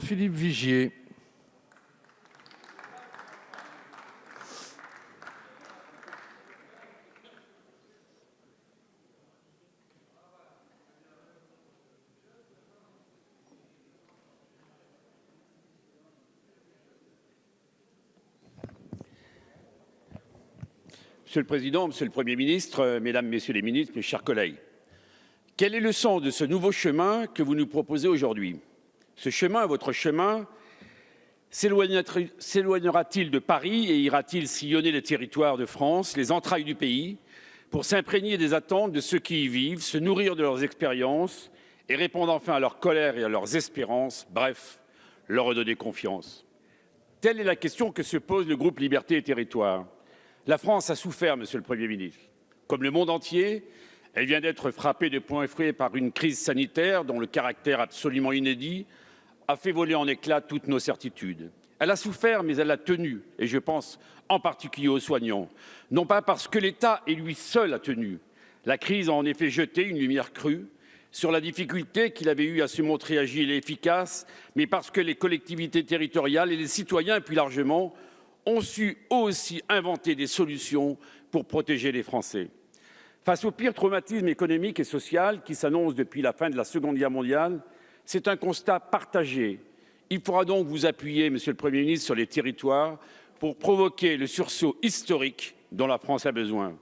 Philippe Vigier. Monsieur le Président, Monsieur le Premier ministre, Mesdames, Messieurs les ministres, mes chers collègues, quel est le sens de ce nouveau chemin que vous nous proposez aujourd'hui? Ce chemin, votre chemin, s'éloignera-t-il de Paris et ira-t-il sillonner les territoires de France, les entrailles du pays, pour s'imprégner des attentes de ceux qui y vivent, se nourrir de leurs expériences et répondre enfin à leur colère et à leurs espérances, bref, leur redonner confiance? Telle est la question que se pose le groupe Liberté et Territoires. La France a souffert, Monsieur le Premier ministre. Comme le monde entier, elle vient d'être frappée de plein fouet par une crise sanitaire dont le caractère absolument inédit a fait voler en éclats toutes nos certitudes. Elle a souffert, mais elle a tenu, et je pense en particulier aux soignants. Non pas parce que l'État et lui seul a tenu. La crise a en effet jeté une lumière crue sur la difficulté qu'il avait eue à se montrer agile et efficace, mais parce que les collectivités territoriales et les citoyens, plus largement, ont su eux aussi inventer des solutions pour protéger les Français. Face au pire traumatisme économique et social qui s'annonce depuis la fin de la Seconde Guerre mondiale, c'est un constat partagé. Il faudra donc vous appuyer, Monsieur le Premier ministre, sur les territoires pour provoquer le sursaut historique dont la France a besoin.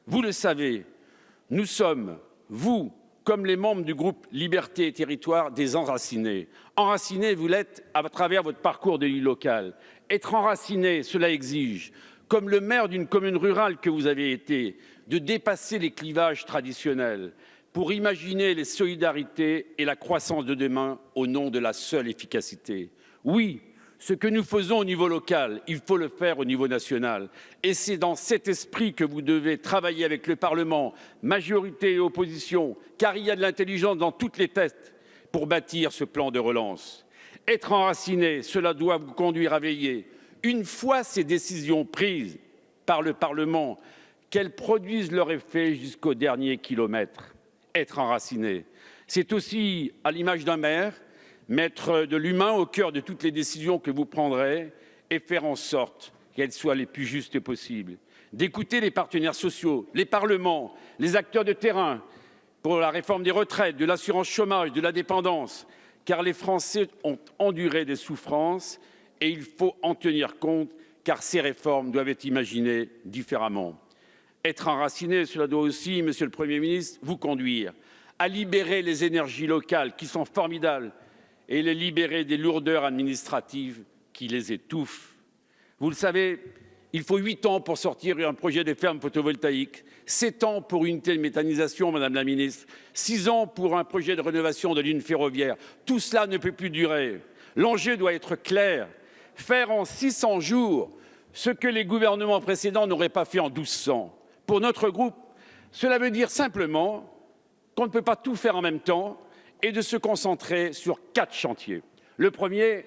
Vous le savez, nous sommes, vous, comme les membres du groupe Liberté et Territoires, des enracinés. Enracinés, vous l'êtes à travers votre parcours d'élu local. Être enraciné, cela exige, comme le maire d'une commune rurale que vous avez été, de dépasser les clivages traditionnels pour imaginer les solidarités et la croissance de demain au nom de la seule efficacité. Oui, ce que nous faisons au niveau local, il faut le faire au niveau national. Et c'est dans cet esprit que vous devez travailler avec le Parlement, majorité et opposition, car il y a de l'intelligence dans toutes les têtes pour bâtir ce plan de relance. Être enraciné, cela doit vous conduire à veiller, une fois ces décisions prises par le Parlement, qu'elles produisent leur effet jusqu'au dernier kilomètre. Être enraciné, c'est aussi, à l'image d'un maire, mettre de l'humain au cœur de toutes les décisions que vous prendrez et faire en sorte qu'elles soient les plus justes possibles. D'écouter les partenaires sociaux, les parlements, les acteurs de terrain pour la réforme des retraites, de l'assurance chômage, de la dépendance, car les Français ont enduré des souffrances et il faut en tenir compte, car ces réformes doivent être imaginées différemment. Être enraciné, cela doit aussi, Monsieur le Premier ministre, vous conduire à libérer les énergies locales qui sont formidables et les libérer des lourdeurs administratives qui les étouffent. Vous le savez, il faut 8 ans pour sortir un projet de ferme photovoltaïque, 7 ans pour une unité de méthanisation, Madame la Ministre, 6 ans pour un projet de rénovation de ligne ferroviaire. Tout cela ne peut plus durer. L'enjeu doit être clair. Faire en 600 jours ce que les gouvernements précédents n'auraient pas fait en 1200. Pour notre groupe, cela veut dire simplement qu'on ne peut pas tout faire en même temps et de se concentrer sur 4 chantiers. Le premier,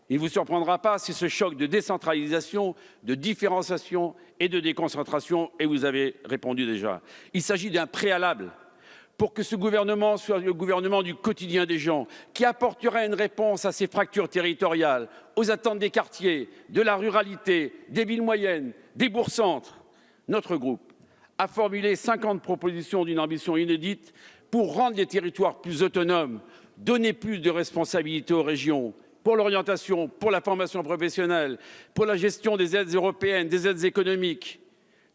il ne vous surprendra pas, c'est ce choc de décentralisation, de différenciation et de déconcentration, et vous avez répondu déjà. Il s'agit d'un préalable pour que ce gouvernement soit le gouvernement du quotidien des gens, qui apportera une réponse à ces fractures territoriales, aux attentes des quartiers, de la ruralité, des villes moyennes, des bourgs-centres. Notre groupe a formulé 50 propositions d'une ambition inédite pour rendre les territoires plus autonomes, donner plus de responsabilités aux régions, pour l'orientation, pour la formation professionnelle, pour la gestion des aides européennes, des aides économiques,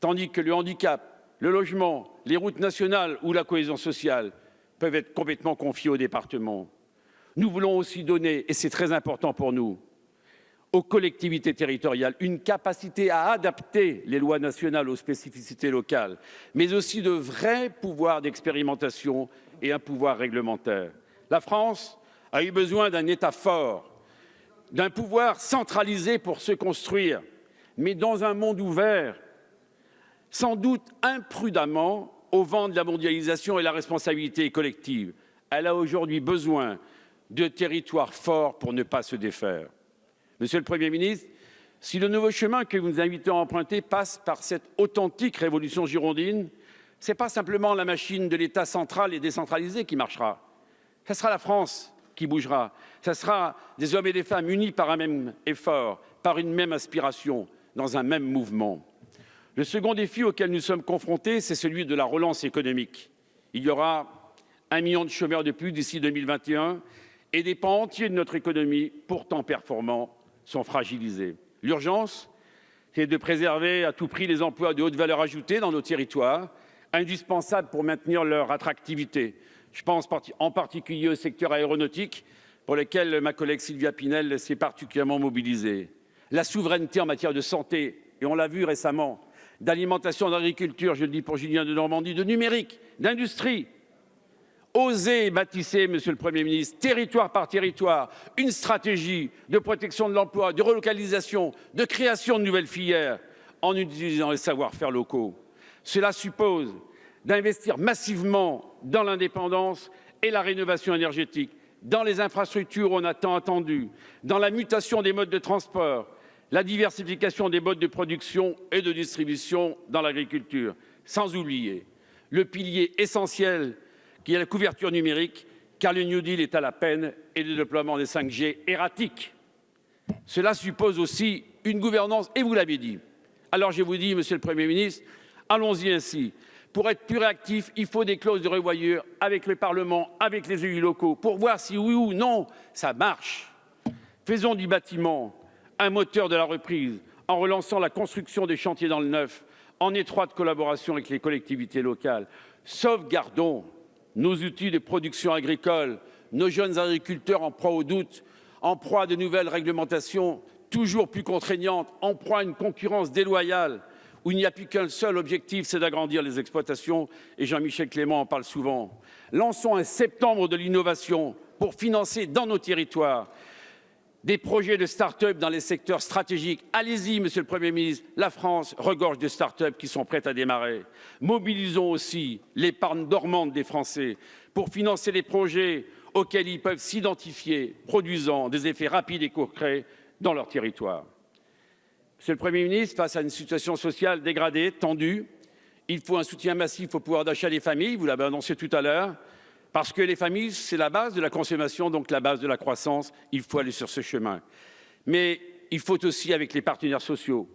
tandis que le handicap, le logement, les routes nationales ou la cohésion sociale peuvent être complètement confiés aux départements. Nous voulons aussi donner, et c'est très important pour nous, aux collectivités territoriales une capacité à adapter les lois nationales aux spécificités locales, mais aussi de vrais pouvoirs d'expérimentation et un pouvoir réglementaire. La France a eu besoin d'un État fort, d'un pouvoir centralisé pour se construire, mais dans un monde ouvert, sans doute imprudemment au vent de la mondialisation et la responsabilité collective. Elle a aujourd'hui besoin de territoires forts pour ne pas se défaire. Monsieur le Premier ministre, si le nouveau chemin que vous nous invitez à emprunter passe par cette authentique révolution girondine, ce n'est pas simplement la machine de l'État central et décentralisé qui marchera. Ce sera la France qui bougera. Ce sera des hommes et des femmes unis par un même effort, par une même aspiration, dans un même mouvement. Le second défi auquel nous sommes confrontés, c'est celui de la relance économique. Il y aura 1 million de chômeurs de plus d'ici 2021 et des pans entiers de notre économie, pourtant performants, sont fragilisés. L'urgence, c'est de préserver à tout prix les emplois de haute valeur ajoutée dans nos territoires, indispensables pour maintenir leur attractivité. Je pense en particulier au secteur aéronautique, pour lequel ma collègue Sylvia Pinel s'est particulièrement mobilisée. La souveraineté en matière de santé, et on l'a vu récemment, d'alimentation, d'agriculture, je le dis pour Julien de Normandie, de numérique, d'industrie. Osez bâtisser, Monsieur le Premier ministre, territoire par territoire, une stratégie de protection de l'emploi, de relocalisation, de création de nouvelles filières, en utilisant les savoir-faire locaux. Cela suppose d'investir massivement dans l'indépendance et la rénovation énergétique, dans les infrastructures on a tant attendu, dans la mutation des modes de transport, la diversification des modes de production et de distribution dans l'agriculture, sans oublier le pilier essentiel qui est la couverture numérique, car le New Deal est à la peine et le déploiement des 5G erratique. Cela suppose aussi une gouvernance, et vous l'avez dit. Alors je vous dis, Monsieur le Premier ministre, allons-y ainsi. Pour être plus réactif, il faut des clauses de revoyure avec le Parlement, avec les élus locaux, pour voir si oui ou non ça marche. Faisons du bâtiment un moteur de la reprise, en relançant la construction des chantiers dans le neuf, en étroite collaboration avec les collectivités locales. Sauvegardons nos outils de production agricole, nos jeunes agriculteurs en proie au doute, en proie à de nouvelles réglementations toujours plus contraignantes, en proie à une concurrence déloyale, où il n'y a plus qu'un seul objectif, c'est d'agrandir les exploitations, et Jean-Michel Clément en parle souvent. Lançons un septembre de l'innovation pour financer dans nos territoires des projets de start-up dans les secteurs stratégiques. Allez-y, Monsieur le Premier ministre, la France regorge de start-up qui sont prêtes à démarrer. Mobilisons aussi l'épargne dormante des Français pour financer les projets auxquels ils peuvent s'identifier, produisant des effets rapides et concrets dans leur territoire. Monsieur le Premier ministre, face à une situation sociale dégradée, tendue, il faut un soutien massif au pouvoir d'achat des familles, vous l'avez annoncé tout à l'heure, parce que les familles, c'est la base de la consommation, donc la base de la croissance. Il faut aller sur ce chemin. Mais il faut aussi, avec les partenaires sociaux,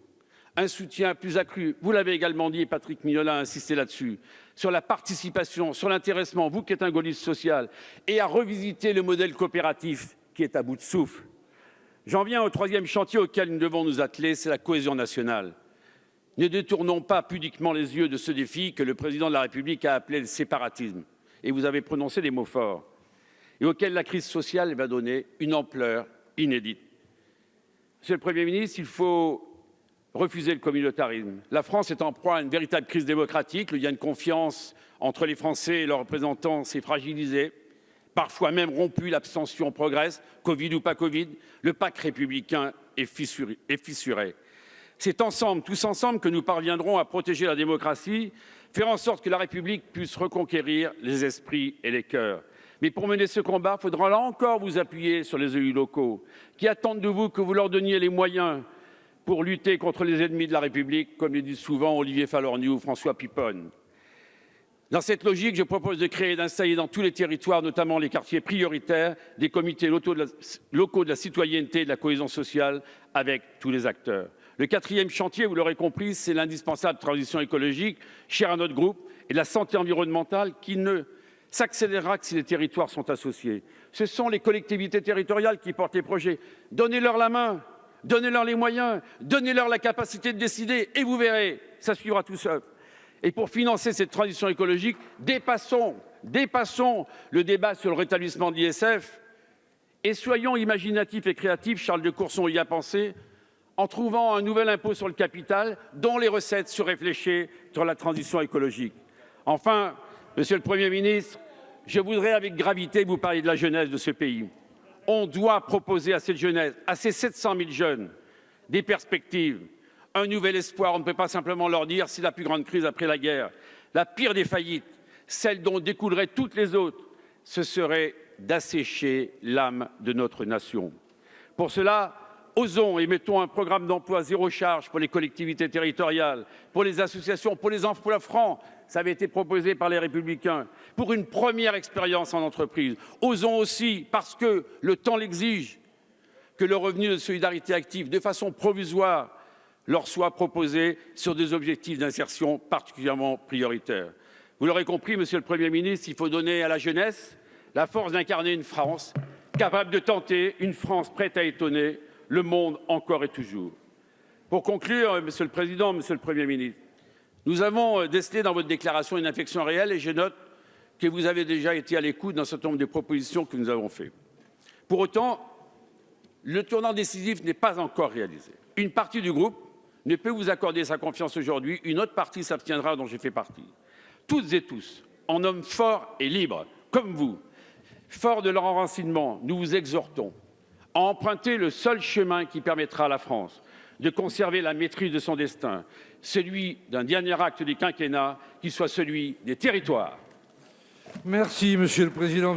un soutien plus accru. Vous l'avez également dit, et Patrick Mignola a insisté là-dessus, sur la participation, sur l'intéressement, vous qui êtes un gaulliste social, et à revisiter le modèle coopératif qui est à bout de souffle. J'en viens au troisième chantier auquel nous devons nous atteler, c'est la cohésion nationale. Ne détournons pas pudiquement les yeux de ce défi que le président de la République a appelé le séparatisme. Et vous avez prononcé des mots forts, et auxquels la crise sociale va donner une ampleur inédite. Monsieur le Premier ministre, il faut refuser le communautarisme. La France est en proie à une véritable crise démocratique. Le lien de confiance entre les Français et leurs représentants s'est fragilisé, parfois même rompu, l'abstention progresse, Covid ou pas Covid, le pacte républicain est fissuré. C'est ensemble, tous ensemble, que nous parviendrons à protéger la démocratie, faire en sorte que la République puisse reconquérir les esprits et les cœurs. Mais pour mener ce combat, il faudra là encore vous appuyer sur les élus locaux, qui attendent de vous que vous leur donniez les moyens pour lutter contre les ennemis de la République, comme le disent souvent Olivier Falorni ou François Pippon. Dans cette logique, je propose de créer et d'installer dans tous les territoires, notamment les quartiers prioritaires, des comités locaux de la citoyenneté et de la cohésion sociale avec tous les acteurs. Le quatrième chantier, vous l'aurez compris, c'est l'indispensable transition écologique, chère à notre groupe, et la santé environnementale qui ne s'accélérera que si les territoires sont associés. Ce sont les collectivités territoriales qui portent les projets. Donnez-leur la main, donnez-leur les moyens, donnez-leur la capacité de décider, et vous verrez, ça suivra tout seul. Et pour financer cette transition écologique, dépassons le débat sur le rétablissement de l'ISF et soyons imaginatifs et créatifs, Charles de Courson y a pensé, en trouvant un nouvel impôt sur le capital dont les recettes seraient fléchées sur la transition écologique. Enfin, Monsieur le Premier ministre, je voudrais avec gravité vous parler de la jeunesse de ce pays. On doit proposer à cette jeunesse, à ces 700 000 jeunes, des perspectives, un nouvel espoir. On ne peut pas simplement leur dire c'est la plus grande crise après la guerre. La pire des faillites, celle dont découleraient toutes les autres, ce serait d'assécher l'âme de notre nation. Pour cela, osons et mettons un programme d'emploi zéro charge pour les collectivités territoriales, pour les associations, pour les emplois francs. Ça avait été proposé par les Républicains pour une première expérience en entreprise. Osons aussi, parce que le temps l'exige, que le revenu de solidarité active, de façon provisoire, leur soit proposé sur des objectifs d'insertion particulièrement prioritaires. Vous l'aurez compris, Monsieur le Premier ministre, il faut donner à la jeunesse la force d'incarner une France capable de tenter, une France prête à étonner le monde encore et toujours. Pour conclure, Monsieur le Président, Monsieur le Premier ministre, nous avons décelé dans votre déclaration une inflexion réelle et je note que vous avez déjà été à l'écoute d'un certain nombre de propositions que nous avons faites. Pour autant, le tournant décisif n'est pas encore réalisé. Une partie du groupe ne peut vous accorder sa confiance aujourd'hui, une autre partie s'abstiendra, dont je fais partie. Toutes et tous, en hommes forts et libres, comme vous, forts de leur enracinement, nous vous exhortons à emprunter le seul chemin qui permettra à la France de conserver la maîtrise de son destin, celui d'un dernier acte du quinquennat qui soit celui des territoires. Merci, Monsieur le Président.